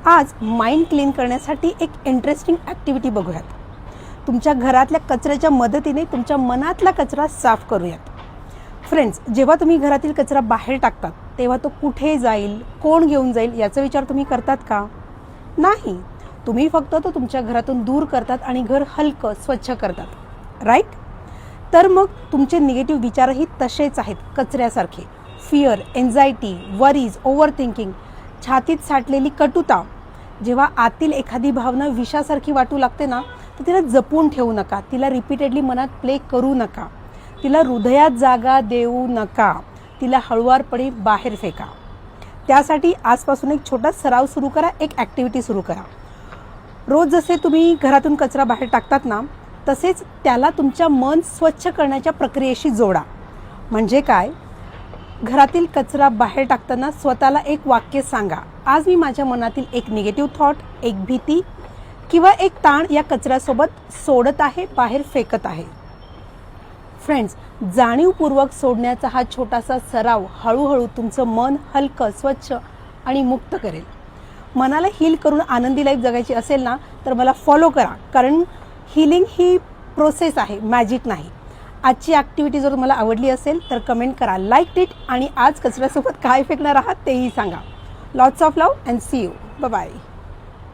आज mind clean करण्यासाठी एक इंटरेस्टिंग ॲक्टिव्हिटी बघूयात. तुमच्या घरातल्या कचऱ्याच्या मदतीने तुमच्या मनातला कचरा साफ करूयात. फ्रेंड्स, जेव्हा तुम्ही घरातील कचरा बाहेर टाकतात तेव्हा तो कुठे जाईल, कोण घेऊन जाईल याचा विचार तुम्ही करतात का? नाही. तुम्ही फक्त तो तुमच्या घरातून दूर करतात आणि घर हलकं स्वच्छ करतात, राईट? तर मग तुमचे निगेटिव्ह विचारही तसेच आहेत, कचऱ्यासारखे. Fear, anxiety, worries, over thinking, छातीत साठलेली कटुता. जेव्हा आतील एखादी भावना विषासारखी वाटू लागते ना, तर तिला जपून ठेवू नका. तिला रिपीटेडली मनात प्ले करू नका. तिला हृदयात जागा देऊ नका. तिला हळुवारपणे बाहेर फेका. त्यासाठी आजपासून एक छोटा सराव सुरू करा, एक ॲक्टिव्हिटी सुरू करा. रोज जसे तुम्ही घरातून कचरा बाहेर टाकतात ना, तसेच त्याला तुमच्या मन स्वच्छ करण्याच्या प्रक्रियेशी जोडा. म्हणजे काय? घरातील कचरा बाहेर टाकताना स्वतःला एक वाक्य सांगा. आज मी माझ्या मनातील एक निगेटिव्ह थॉट, एक भीती किंवा एक ताण या कचऱ्यासोबत सोडत आहे, बाहेर फेकत आहे. फ्रेंड्स, जाणीवपूर्वक सोडण्याचा हा छोटासा सराव हळूहळू तुमचं मन हलकं, स्वच्छ आणि मुक्त करेल. मनाला हील करून आनंदी लाईफ जगायची असेल ना, तर मला फॉलो करा. कारण हीलिंग ही प्रोसेस आहे, मॅजिक नाही. आजची ॲक्टिव्हिटी जर तुम्हाला आवडली असेल तर कमेंट करा, लाईक इट आणि आज कचऱ्यासोबत काय फेकणार आहात तेही सांगा. Lots of love and see you. Bye.